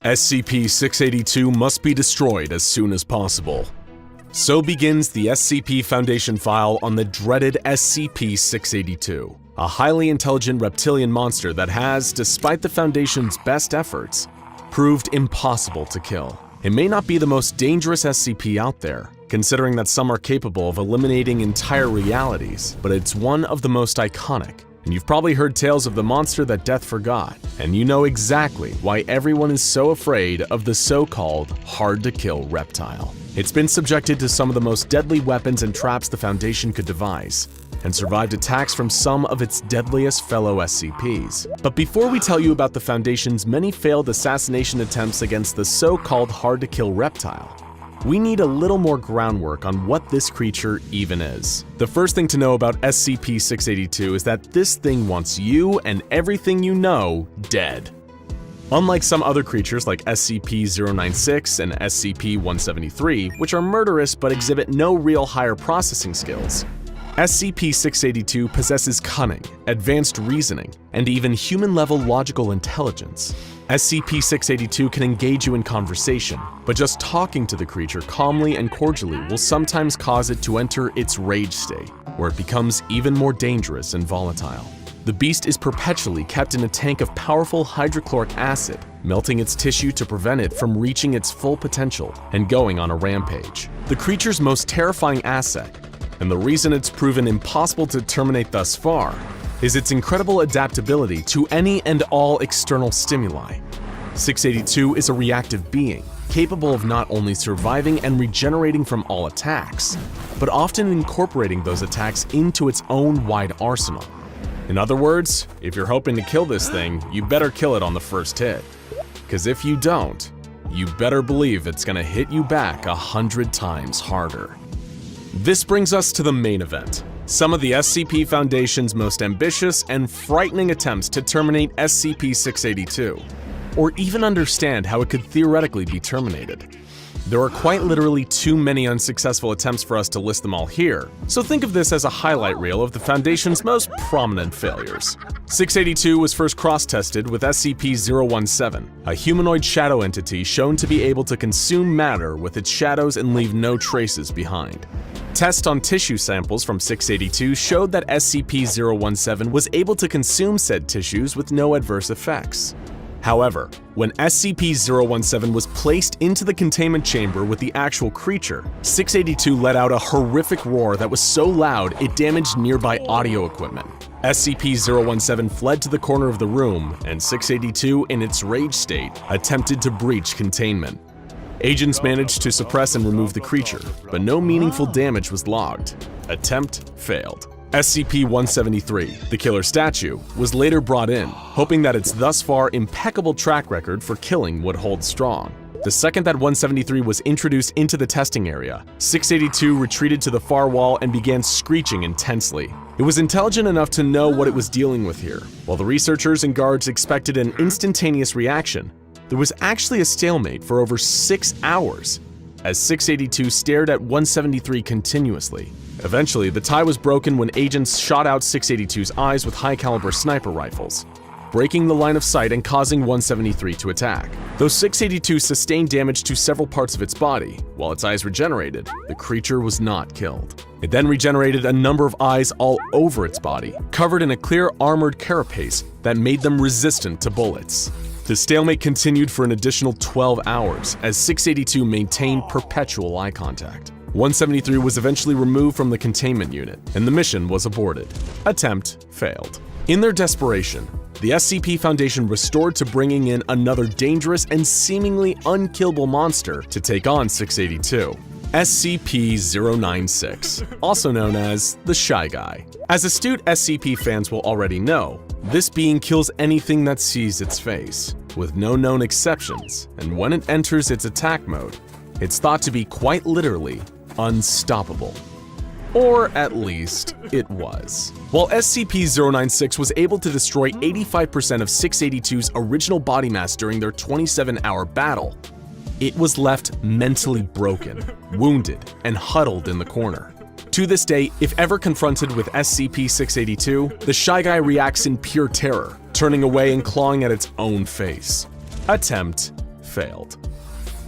SCP-682 must be destroyed as soon as possible. So begins the SCP Foundation file on the dreaded SCP-682, a highly intelligent reptilian monster that has, despite the Foundation's best efforts, proved impossible to kill. It may not be the most dangerous SCP out there, considering that some are capable of eliminating entire realities, but it's one of the most iconic. And you've probably heard tales of the monster that death forgot, and you know exactly why everyone is so afraid of the so-called hard-to-kill reptile. It's been subjected to some of the most deadly weapons and traps the Foundation could devise, and survived attacks from some of its deadliest fellow SCPs. But before we tell you about the Foundation's many failed assassination attempts against the so-called hard-to-kill reptile, we need a little more groundwork on what this creature even is. The first thing to know about SCP-682 is that this thing wants you and everything you know dead. Unlike some other creatures like SCP-096 and SCP-173, which are murderous but exhibit no real higher processing skills, SCP-682 possesses cunning, advanced reasoning, and even human-level logical intelligence. SCP-682 can engage you in conversation, but just talking to the creature calmly and cordially will sometimes cause it to enter its rage state, where it becomes even more dangerous and volatile. The beast is perpetually kept in a tank of powerful hydrochloric acid, melting its tissue to prevent it from reaching its full potential and going on a rampage. The creature's most terrifying asset, and the reason it's proven impossible to terminate thus far, is its incredible adaptability to any and all external stimuli. 682 is a reactive being, capable of not only surviving and regenerating from all attacks, but often incorporating those attacks into its own wide arsenal. In other words, if you're hoping to kill this thing, you better kill it on the first hit. Because if you don't, you better believe it's gonna hit you back 100 times harder. This brings us to the main event. Some of the SCP Foundation's most ambitious and frightening attempts to terminate SCP-682, or even understand how it could theoretically be terminated. There are quite literally too many unsuccessful attempts for us to list them all here, so think of this as a highlight reel of the Foundation's most prominent failures. 682 was first cross-tested with SCP-017, a humanoid shadow entity shown to be able to consume matter with its shadows and leave no traces behind. Tests on tissue samples from 682 showed that SCP-017 was able to consume said tissues with no adverse effects. However, when SCP-017 was placed into the containment chamber with the actual creature, 682 let out a horrific roar that was so loud it damaged nearby audio equipment. SCP-017 fled to the corner of the room, and 682, in its rage state, attempted to breach containment. Agents managed to suppress and remove the creature, but no meaningful damage was logged. Attempt failed. SCP-173, the killer statue, was later brought in, hoping that its thus far impeccable track record for killing would hold strong. The second that 173 was introduced into the testing area, 682 retreated to the far wall and began screeching intensely. It was intelligent enough to know what it was dealing with here. While the researchers and guards expected an instantaneous reaction, there was actually a stalemate for over 6 hours, as 682 stared at 173 continuously. Eventually, the tie was broken when agents shot out 682's eyes with high-caliber sniper rifles, breaking the line of sight and causing 173 to attack. Though 682 sustained damage to several parts of its body, while its eyes regenerated, the creature was not killed. It then regenerated a number of eyes all over its body, covered in a clear armored carapace that made them resistant to bullets. The stalemate continued for an additional 12 hours as 682 maintained perpetual eye contact. 173 was eventually removed from the containment unit, and the mission was aborted. Attempt failed. In their desperation, the SCP Foundation restored to bringing in another dangerous and seemingly unkillable monster to take on 682. SCP-096, also known as the Shy Guy. As astute SCP fans will already know, this being kills anything that sees its face, with no known exceptions, and when it enters its attack mode, it's thought to be quite literally unstoppable. Or at least, it was. While SCP-096 was able to destroy 85% of 682's original body mass during their 27-hour battle, it was left mentally broken, wounded, and huddled in the corner. To this day, if ever confronted with SCP-682, the Shy Guy reacts in pure terror, turning away and clawing at its own face. Attempt failed.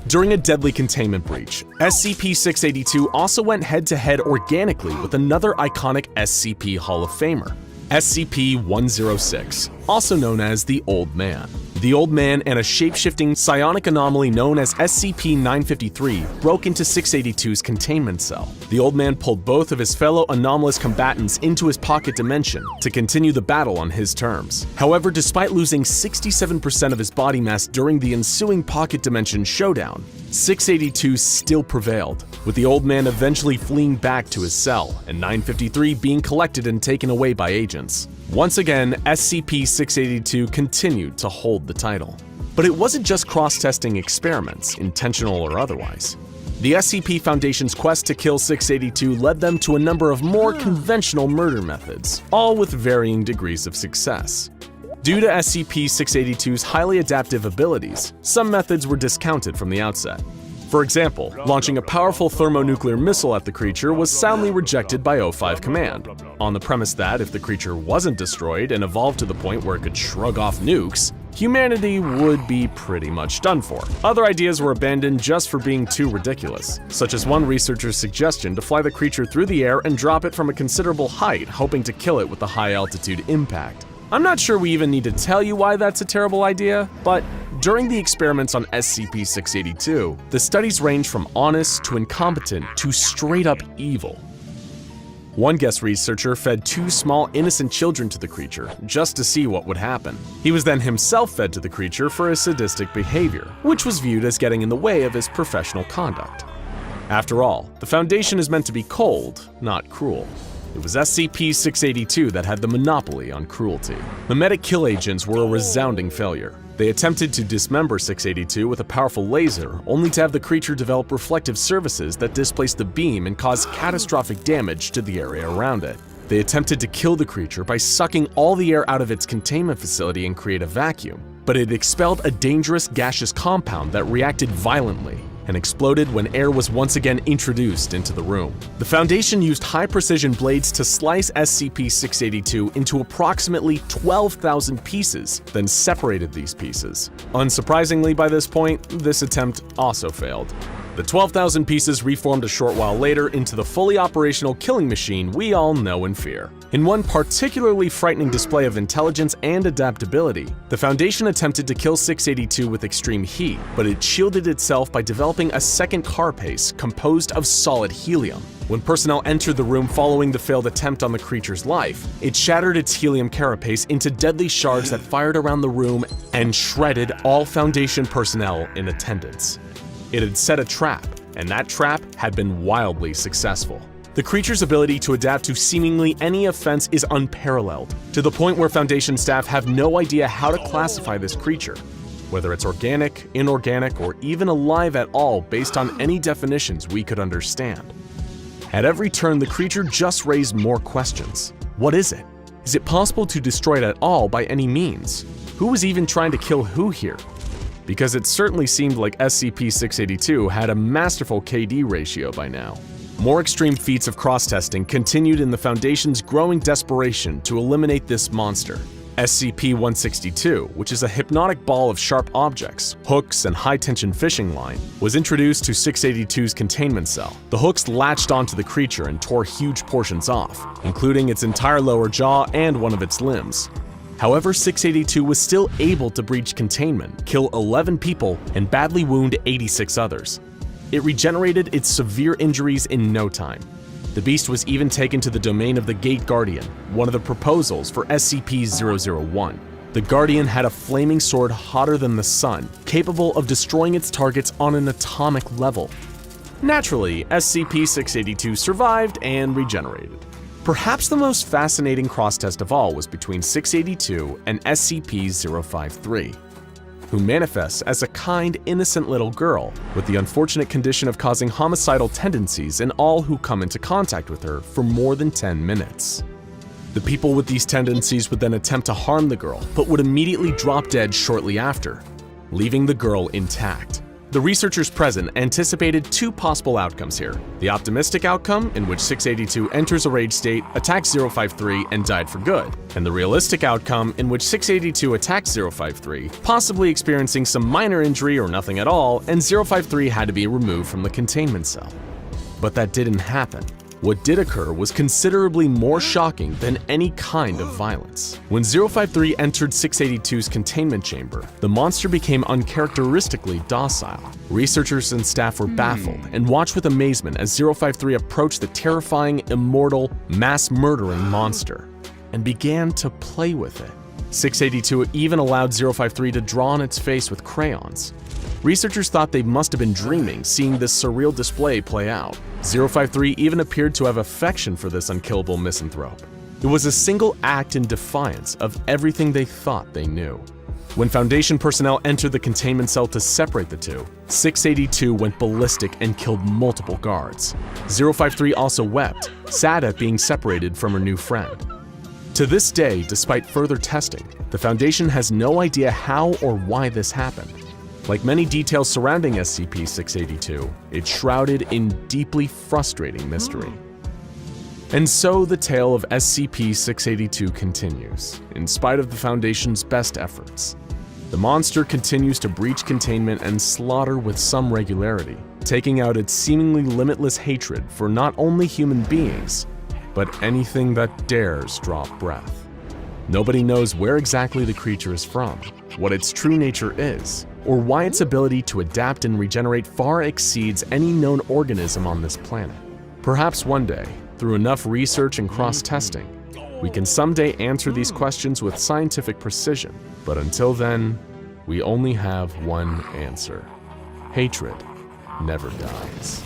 During a deadly containment breach, SCP-682 also went head-to-head organically with another iconic SCP Hall of Famer, SCP-106, also known as the Old Man. The Old Man and a shape-shifting psionic anomaly known as SCP-953 broke into 682's containment cell. The Old Man pulled both of his fellow anomalous combatants into his pocket dimension to continue the battle on his terms. However, despite losing 67% of his body mass during the ensuing pocket dimension showdown, 682 still prevailed, with the Old Man eventually fleeing back to his cell and 953 being collected and taken away by agents. Once again, SCP-682 continued to hold the title. But it wasn't just cross-testing experiments, intentional or otherwise. The SCP Foundation's quest to kill 682 led them to a number of more conventional murder methods, all with varying degrees of success. Due to SCP-682's highly adaptive abilities, some methods were discounted from the outset. For example, launching a powerful thermonuclear missile at the creature was soundly rejected by O5 Command, on the premise that if the creature wasn't destroyed and evolved to the point where it could shrug off nukes, humanity would be pretty much done for. Other ideas were abandoned just for being too ridiculous, such as one researcher's suggestion to fly the creature through the air and drop it from a considerable height, hoping to kill it with a high-altitude impact. I'm not sure we even need to tell you why that's a terrible idea, but during the experiments on SCP-682, the studies range from honest to incompetent to straight-up evil. One guest researcher fed 2 small innocent children to the creature just to see what would happen. He was then himself fed to the creature for his sadistic behavior, which was viewed as getting in the way of his professional conduct. After all, the Foundation is meant to be cold, not cruel. It was SCP-682 that had the monopoly on cruelty. Memetic kill agents were a resounding failure. They attempted to dismember 682 with a powerful laser, only to have the creature develop reflective surfaces that displaced the beam and caused catastrophic damage to the area around it. They attempted to kill the creature by sucking all the air out of its containment facility and create a vacuum, but it expelled a dangerous gaseous compound that reacted violently and exploded when air was once again introduced into the room. The Foundation used high-precision blades to slice SCP-682 into approximately 12,000 pieces, then separated these pieces. Unsurprisingly, by this point, this attempt also failed. The 12,000 pieces reformed a short while later into the fully operational killing machine we all know and fear. In one particularly frightening display of intelligence and adaptability, the Foundation attempted to kill 682 with extreme heat, but it shielded itself by developing a second carapace composed of solid helium. When personnel entered the room following the failed attempt on the creature's life, it shattered its helium carapace into deadly shards that fired around the room and shredded all Foundation personnel in attendance. It had set a trap, and that trap had been wildly successful. The creature's ability to adapt to seemingly any offense is unparalleled, to the point where Foundation staff have no idea how to classify this creature, whether it's organic, inorganic, or even alive at all based on any definitions we could understand. At every turn, the creature just raised more questions. What is it? Is it possible to destroy it at all by any means? Who was even trying to kill who here? Because it certainly seemed like SCP-682 had a masterful KD ratio by now. More extreme feats of cross-testing continued in the Foundation's growing desperation to eliminate this monster. SCP-162, which is a hypnotic ball of sharp objects, hooks, and high-tension fishing line, was introduced to 682's containment cell. The hooks latched onto the creature and tore huge portions off, including its entire lower jaw and one of its limbs. However, 682 was still able to breach containment, kill 11 people, and badly wound 86 others. It regenerated its severe injuries in no time. The beast was even taken to the domain of the Gate Guardian, one of the proposals for SCP-001. The Guardian had a flaming sword hotter than the sun, capable of destroying its targets on an atomic level. Naturally, SCP-682 survived and regenerated. Perhaps the most fascinating cross-test of all was between 682 and SCP-053, who manifests as a kind, innocent little girl with the unfortunate condition of causing homicidal tendencies in all who come into contact with her for more than 10 minutes. The people with these tendencies would then attempt to harm the girl, but would immediately drop dead shortly after, leaving the girl intact. The researchers present anticipated two possible outcomes here. The optimistic outcome, in which 682 enters a rage state, attacks 053, and died for good, and the realistic outcome, in which 682 attacks 053, possibly experiencing some minor injury or nothing at all, and 053 had to be removed from the containment cell. But that didn't happen. What did occur was considerably more shocking than any kind of violence. When 053 entered 682's containment chamber, the monster became uncharacteristically docile. Researchers and staff were baffled and watched with amazement as 053 approached the terrifying, immortal, mass-murdering monster and began to play with it. 682 even allowed 053 to draw on its face with crayons. Researchers thought they must have been dreaming seeing this surreal display play out. 053 even appeared to have affection for this unkillable misanthrope. It was a single act in defiance of everything they thought they knew. When Foundation personnel entered the containment cell to separate the two, 682 went ballistic and killed multiple guards. 053 also wept, sad at being separated from her new friend. To this day, despite further testing, the Foundation has no idea how or why this happened. Like many details surrounding SCP-682, it's shrouded in deeply frustrating mystery. And so the tale of SCP-682 continues, in spite of the Foundation's best efforts. The monster continues to breach containment and slaughter with some regularity, taking out its seemingly limitless hatred for not only human beings, but anything that dares draw breath. Nobody knows where exactly the creature is from, what its true nature is, or why its ability to adapt and regenerate far exceeds any known organism on this planet. Perhaps one day, through enough research and cross-testing, we can someday answer these questions with scientific precision. But until then, we only have one answer. Hatred never dies.